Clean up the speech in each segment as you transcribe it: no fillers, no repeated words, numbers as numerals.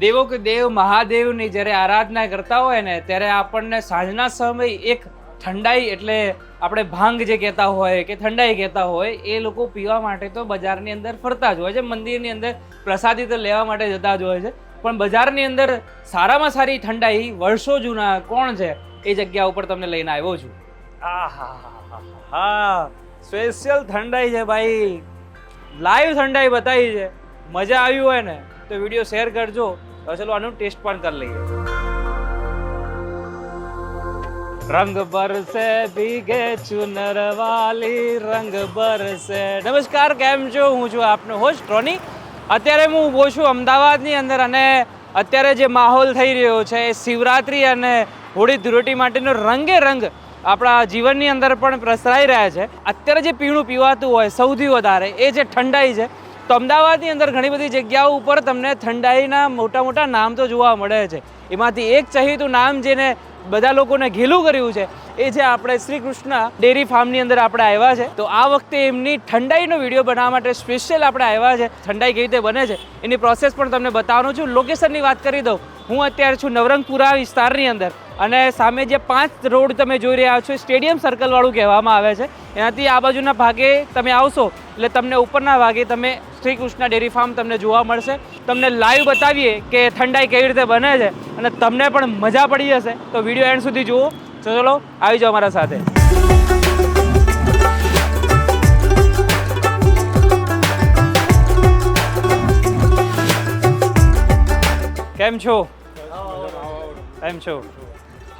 દેવો કે દેવ મહાદેવની જ્યારે આરાધના કરતા હોય ને ત્યારે આપણને સાંજના સમય એક ઠંડાઈ એટલે આપણે ભાંગ જે કહેતા હોય કે ઠંડાઈ કહેતા હોય એ લોકો પીવા માટે તો બજારની અંદર ફરતા જ હોય છે, મંદિરની અંદર પ્રસાદી તો લેવા માટે જતા જ હોય છે, પણ બજારની અંદર સારામાં સારી ઠંડાઈ વર્ષો જૂના કોણ છે એ જગ્યા ઉપર તમને લઈને આવ્યો છું. હા, સ્પેશિયલ ઠંડાઈ છે ભાઈ, લાઈવ ઠંડાઈ બતાવી છે. મજા આવી હોય ને તો વિડીયો શેર કરજો. ચલો આનું ટેસ્ટ પણ કરી લઈએ. રંગ બરસે ભીગે ચુનર વાલી રંગ બરસે. નમસ્કાર, કેમ છો? હું છું આપનો હોસ્ટ ટ્રોની. અત્યારે હું ઊભો છું અમદાવાદની અંદર અને અત્યારે જે માહોલ થઈ રહ્યો છે એ શિવરાત્રી અને હોળી ધૂળેટી માટેનો રંગે રંગ આપણા જીવનની અંદર પણ પ્રસરાઈ રહ્યા છે. અત્યારે જે પીણું પીવાતું હોય સૌથી વધારે એ જે ઠંડાઈ છે, તો અમદાવાદની અંદર ઘણી બધી જગ્યાઓ ઉપર તમને ઠંડાઈના મોટા મોટા નામ તો જોવા મળે છે. એમાંથી એક ચહીતું નામ જેને બધા લોકોને ઘેલું કર્યું છે એ છે આપણે શ્રી કૃષ્ણ ડેરી ફાર્મની અંદર આપણે આવ્યા છે. તો આ વખતે એમની ઠંડાઈનો વિડીયો બનાવવા માટે સ્પેશિયલ આપણે આવ્યા છે. ઠંડાઈ કેવી રીતે બને છે એની પ્રોસેસ પણ તમને બતાવવાનું છું. લોકેશનની વાત કરી દઉં, હું અત્યારે છું નવરંગપુરા વિસ્તારની અંદર અને સામે જે 5 રોડ તમે જોઈ રહ્યા છો સ્ટેડિયમ સર્કલ વાળું કહેવામાં આવે છે. એનાથી આ બાજુના ભાગે તમે આવશો એટલે તમને ઉપરના ભાગે તમે શ્રી કૃષ્ણ ડેરી ફાર્મ તમને જોવા મળશે. તમને લાઈવ બતાવીએ કે ઠંડાઈ કેવી રીતે બને છે અને તમને પણ મજા પડી જશે. તો વિડીયો એન્ડ સુધી જુઓ. ચલો આવી જાઓ અમારા સાથે. કેમ છો? કેમ છો?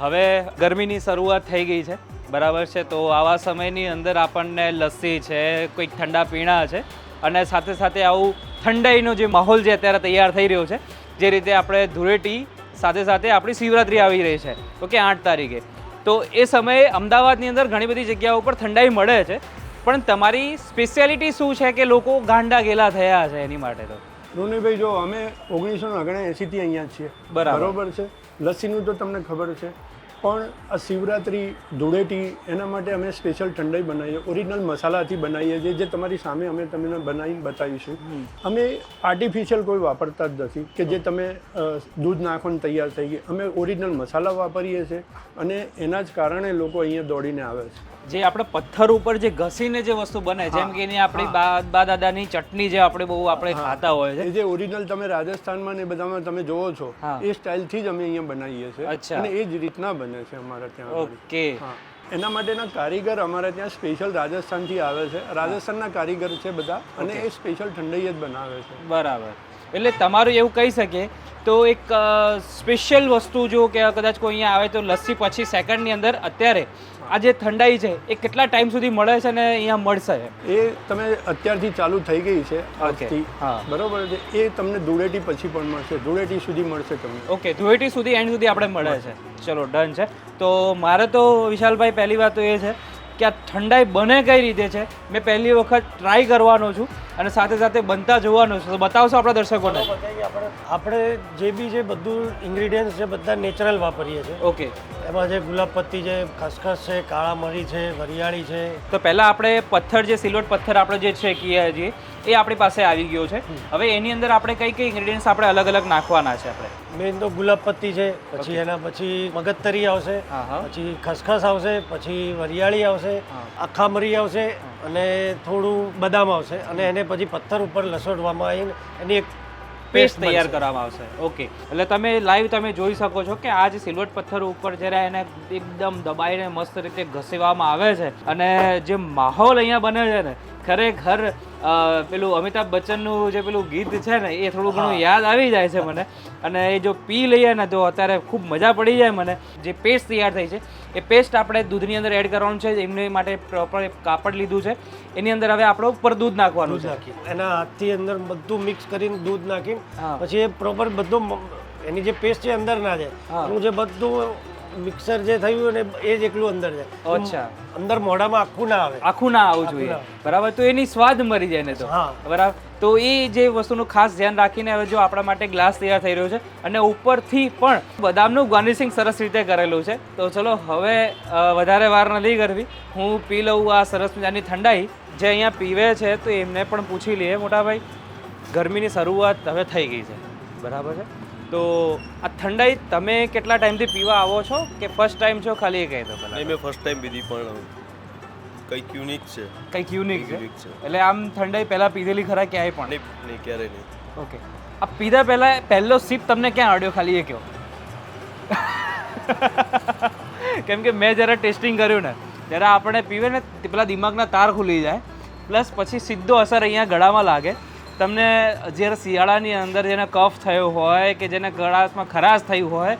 હવે ગરમીની શરૂઆત થઈ ગઈ છે, બરાબર છે? તો આવા સમયની અંદર આપણને લસ્સી છે, કોઈક ઠંડા પીણા છે અને સાથે સાથે આવું ઠંડાઈનો જે માહોલ જે અત્યારે તૈયાર થઈ રહ્યો છે, જે રીતે આપણે ધૂળેટી સાથે સાથે આપણી શિવરાત્રી આવી રહી છે, ઓકે, 8 તારીખે. તો એ સમયે અમદાવાદની અંદર ઘણી બધી જગ્યાઓ પર ઠંડાઈ મળે છે, પણ તમારી સ્પેશિયાલિટી શું છે કે લોકો ગાંડા ગેલા થયા છે એની માટે? તો રોનીભાઈ, જો અમે 1979થી અહીંયા છીએ, બરાબર છે. લસ્સીનું તો તમને ખબર છે, પણ આ શિવરાત્રી ધૂળેટી એના માટે અમે સ્પેશિયલ ઠંડાઈ બનાવીએ, ઓરિજિનલ મસાલાથી બનાવીએ છીએ, જે તમારી સામે અમે તમને બનાવીને બતાવીશું. અમે આર્ટિફિશિયલ કોઈ વાપરતા જ નથી કે જે તમે દૂધ નાખોને તૈયાર થઈ ગઈ. અમે ઓરિજિનલ મસાલા વાપરીએ છીએ અને એના જ કારણે લોકો અહીંયા દોડીને આવે છે. જે આપણે પથ્થર ઉપર જે ઘસીને જે વસ્તુ બને, જેમ કે એની આપણી બા દાદાની ચટણી જે આપણે બહુ આપણે ખાતા હોય છે, એ જે ઓરિજિનલ તમે રાજસ્થાનમાં ને બધામાં તમે જોવો છો એ સ્ટાઇલથી જ અમે અહીંયા બનાવીએ છીએ અને એ જ રીતના બને છે અમારા ત્યાં. ઓકે. એના માટેના કારીગર અમારે ત્યાં સ્પેશિયલ રાજસ્થાનથી આવે છે. રાજસ્થાનના કારીગર છે બધા અને એ સ્પેશિયલ ઠંડાઈ જ બનાવે છે. બરાબર. એટલે તમારું એવું કહી શકે તો એક સ્પેશિયલ વસ્તુ જો કે કદાચ કોઈ અહીંયા આવે તો લસ્સી પછી સેકન્ડની અંદર અત્યારે આ જે ઠંડાઈ છે એ કેટલા ટાઈમ સુધી મળે છે ને અહીંયા મળશે? એ તમે અત્યારથી ચાલુ થઈ ગઈ છે આજથી, બરોબર છે. એ તમને ધૂળેટી પછી પણ મળશે, ધૂળેટી સુધી મળશે તમને. ઓકે, ધૂળેટી સુધી એન્ડ સુધી આપણે મળે છે. ચલો ડન છે. તો મારે તો વિશાલભાઈ પહેલી વાત તો એ છે કે આ ઠંડાઈ બને કઈ રીતે છે મેં પહેલી વખત ટ્રાય કરવાનો છું અને સાથે સાથે બનતા જોવાનું છે. તો બતાવશો આપણા દર્શકોને? આપણે જે બી છે બધું ઇન્ગ્રીડિયન્ટ્સ છે બધા નેચરલ વાપરીએ છીએ. ઓકે. એમાં જે ગુલાબ પત્તી છે, ખસખસ છે, કાળા મરી છે, વરિયાળી છે. તો પહેલાં આપણે પથ્થર જે સિલ્વર પથ્થર આપણે જે છે કહીએ છીએ એ આપણી પાસે આવી ગયો છે. હવે એની અંદર આપણે કઈ કઈ ઇન્ગ્રીડિયન્ટ્સ આપણે અલગ અલગ નાખવાના છે? આપણે મેઇન તો ગુલાબ પત્તી છે, પછી એના પછી મગજતરી આવશે, પછી ખસખસ આવશે, પછી વરિયાળી આવશે, આખા મરી આવશે અને થોડું બદામ આવશે અને એને પછી પથ્થર ઉપર લસોડવામાં આવીને એની એક પેસ્ટ તૈયાર કરવામાં આવશે. ઓકે. એટલે તમે લાઈવ તમે જોઈ શકો છો કે આ જે સિલ્વર પથ્થર ઉપર જ્યારે એને એકદમ દબાઈને મસ્ત રીતે ઘસેવામાં આવે છે અને જે માહોલ અહીંયા બને છે ને, ખરેખર પેલું અમિતાભ બચ્ચનનું જે પેલું ગીત છે ને એ થોડું ઘણું યાદ આવી જાય છે મને. અને એ જો પી લઈએ ને તો અત્યારે ખૂબ મજા પડી જાય મને. જે પેસ્ટ તૈયાર થઈ છે એ પેસ્ટ આપણે દૂધની અંદર એડ કરવાનું છે. એમની માટે પ્રોપર કાપડ લીધું છે, એની અંદર હવે આપણે ઉપર દૂધ નાખવાનું છે. એના હાથથી અંદર બધું મિક્સ કરીને દૂધ નાખીને પછી એ પ્રોપર બધું એની જે પેસ્ટ છે અંદર ના જાય, એનું જે બધું મિક્સર જે થયું ને એ જ એકલું અંદર જાય. અચ્છા. અંદર મોઢામાં આખું ના આવે, આખું ના આવવું જોઈએ, બરાબર? તો એની સ્વાદ મરી જાય ને તો, બરાબર? તો એ જે વસ્તુનું ખાસ ધ્યાન રાખીને હવે જો આપણા માટે ગ્લાસ તૈયાર થઈ રહ્યો છે અને ઉપરથી પણ બદામનું ગાર્નિશિંગ સરસ રીતે કરેલું છે. તો ચલો હવે વધારે વાર નથી કરવી, હું પી લઉં આ સરસ મજાની ઠંડાઈ. જે અહીંયા પીવે છે તો એમને પણ પૂછી લઈએ. મોટા ભાઈ, ગરમીની શરૂઆત હવે થઈ ગઈ છે, બરાબર છે? તો આ ઠંડાઈ તમે કેટલા ટાઈમથી પીવા આવો છો કે ફર્સ્ટ ટાઈમ છો ખાલી એ કહી દો પહેલાં? નહીં, મેં ફર્સ્ટ ટાઈમ પીધી પણ કંઈક યુનિક છે. કંઈક યુનિક છે યુનિક છે. એટલે આમ ઠંડાઈ પહેલાં પીધેલી ખરા ક્યાંય પણ? નહીં ક્યારેય નહીં. ઓકે, આ પીધા પહેલાં પહેલો સિપ તમને ક્યાં અડ્યો ખાલી એ કહો? કેમ કે મેં જ્યારે ટેસ્ટિંગ કર્યું ને ત્યારે આપણે પીવે ને પેલા દિમાગના તાર ખુલી જાય, પ્લસ પછી સીધો અસર અહીંયા ગળામાં લાગે. તમને જ્યારે શિયાળાની અંદર જેને કફ થયો હોય કે જેને ગળામાં ખરાશ થયું હોય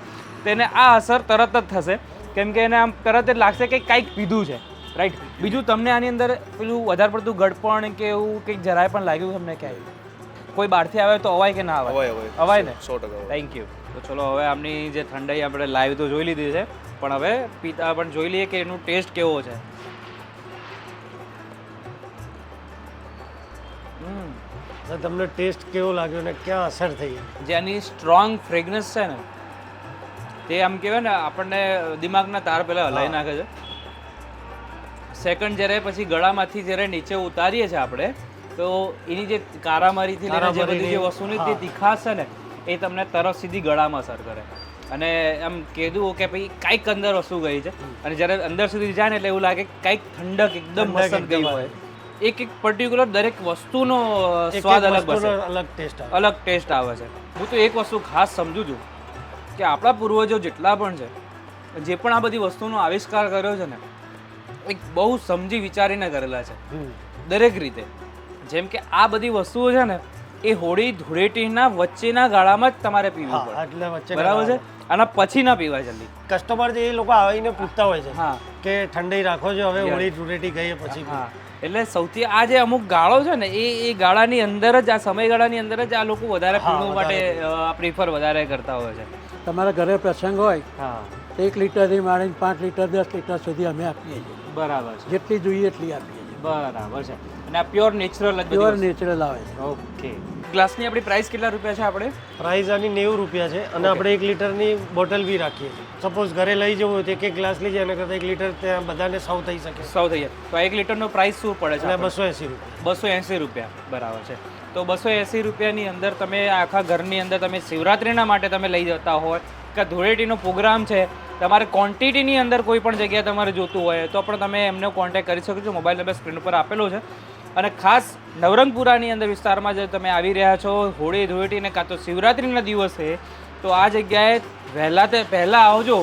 તેને આ અસર તરત જ થશે, કેમ કે એને આમ તરત જ લાગશે કે કંઈક પીધું છે, રાઈટ. બીજું તમને આની અંદર પેલું વધારે પડતું ગળપણ કે એવું કંઈક જરાય પણ લાગ્યું તમને ક્યાંય? કોઈ બહારથી આવે તો અવાય કે ના અવાય? અવાય ને? 100%. Thank you. તો ચલો હવે આમની જે ઠંડાઈ આપણે લાઈવ તો જોઈ લીધી છે, પણ હવે પીતા પણ જોઈ લઈએ કે એનું ટેસ્ટ કેવો છે. તો તમને ટેસ્ટ કેવો લાગ્યો ને ક્યાં અસર થઈ? જે આની સ્ટ્રોંગ ફ્રેગ્રન્સ છે ને તે આમ કહેવાય ને આપણને દિમાગના તાર પહેલાં હલાવી નાખે છે. સેકન્ડ જ્યારે પછી ગળામાંથી જ્યારે નીચે ઉતારીએ છીએ આપણે તો એની જે કારામરીથી લઈને જે બધી જે વસ્તુની જે તીખાશ છે ને એ તમને તરત સીધી ગળામાં અસર કરે અને આમ કીધું કે ભાઈ કાંઈક અંદર વસ્તુ ગઈ છે. અને જ્યારે અંદર સુધી જાય ને એટલે એવું લાગે કાંઈક ઠંડક એકદમ મસન ગઈ હોય. એક પર્ટિક્યુલર દરેક વસ્તુનો સ્વાદ અલગ હશે, અલગ ટેસ્ટ આવે છે. હું તો એક વસ્તુ ખાસ સમજુ છું કે આપણા પૂર્વજો જેટલા પણ છે, જે પણ આ બધી વસ્તુનો આવિષ્કાર કર્યો છે ને એક બહુ સમજી વિચારીને કરેલા છે દરેક રીતે. જેમ કે આ બધી વસ્તુઓ છે ને એ હોળી ધૂળેટીના વચ્ચેના ગાળામાં જ તમારે પીવું પડે, બરાબર છે? આના પછી ના પીવાય જલ્દી. કસ્ટમર જે એ લોકો આવીને પૂછતા હોય છે હા કે ઠંડાઈ રાખો છો હવે હોળી ધૂળેટી ગઈ પછી. હા, એટલે સૌથી આ જે અમુક ગાળો છે ને એ ગાળાની અંદર જ આ સમયગાળાની અંદર જ આ લોકો વધારે પીવું માટે પ્રિફર વધારે કરતા હોય છે. તમારા ઘરે પ્રસંગ હોય હા, 1 લીટરથી માંડીને 5 લીટર 10 લીટર સુધી અમે આપીએ છીએ. બરાબર છે, જેટલી જોઈએ એટલી આપીએ છીએ. બરાબર છે. અને આ પ્યોર નેચરલ પ્યોર નેચરલ આવે છે. ઓકે. ગ્લાસની આપણી પ્રાઇસ કેટલા રૂપિયા છે આપણે? પ્રાઇસ આની 90 રૂપિયા છે અને આપણે 1 લીટરની બોટલ બી રાખીએ છીએ. સપોઝ ઘરે લઈ જવું હોય તો એક ગ્લાસ લઈ જાય અને કરતાં 1 લીટર ત્યાં બધાને સર્વ થઈ શકે. સૌ થઈ જાય તો 1 લીટરનો પ્રાઇસ શું પડે છે? 280 રૂપિયા. 280 રૂપિયા, બરાબર છે. તો 280 રૂપિયાની અંદર તમે આખા ઘરની અંદર તમે શિવરાત્રિના માટે તમે લઈ જતા હોય કે ધૂળેટીનો પ્રોગ્રામ છે, તમારે ક્વોન્ટિટીની અંદર કોઈ પણ જગ્યાએ તમારે જોતું હોય તો પણ તમે એમને કોન્ટેક્ટ કરી શકો છો. મોબાઈલ નંબર સ્ક્રીન ઉપર આપેલો છે. અને ખાસ નવરંગપુરાની અંદર વિસ્તારમાં જે તમે આવી રહ્યા છો હોળી ધૂળેટીને કાં તો શિવરાત્રિના દિવસે તો આ જગ્યાએ પહેલાં આવજો,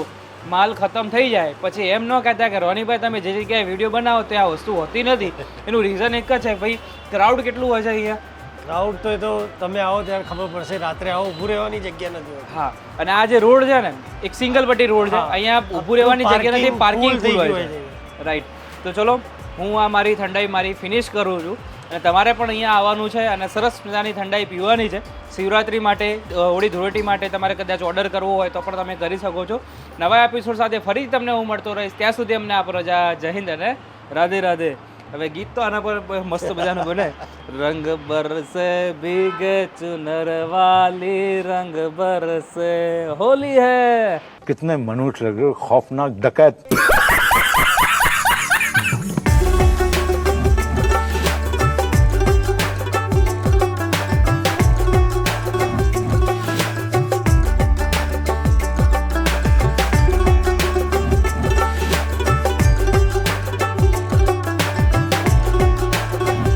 માલ ખતમ થઈ જાય પછી એમ ન કહેતા કે રોનીભાઈ તમે જે જગ્યાએ વિડીયો બનાવો ત્યાં વસ્તુ હોતી નથી. એનું રીઝન એક જ છે ભાઈ, ક્રાઉડ કેટલું હોય છે અહીંયા. ક્રાઉડ તો એ તો તમે આવો ત્યારે ખબર પડશે. રાત્રે આવો ઊભું રહેવાની જગ્યા નથી હોતી. હા, અને આ જે રોડ છે ને એક સિંગલ પટ્ટી રોડ છે, અહીંયા ઊભું રહેવાની જગ્યા નથી, પાર્કિંગ ફૂલ હોય છે, રાઈટ. તો ચલો હું આ મારી ઠંડાઈ મારી ફિનિશ કરું છું અને તમારે પણ અહીંયા આવવાનું છે અને સરસ મજાની ઠંડાઈ પીવાની છે. શિવરાત્રી માટે, હોળી ધૂળેટી માટે તમારે કદાચ ઓર્ડર કરવો હોય તો પણ તમે કરી શકો છો. નવા એપિસોડ સાથે ફરી તમને હું મળતો રહીશ. ત્યાં સુધી અમને આપો રજા. જય હિન્દ અને રાધે રાધે. હવે ગીત તો આના પર મસ્ત મજાનું બને. રંગ બરસે ભીગે ચુનર વાલી, રંગ બરસે હોલી હૈ. कितने मनुष्य लग रहे हो, खौफनाक डकैत.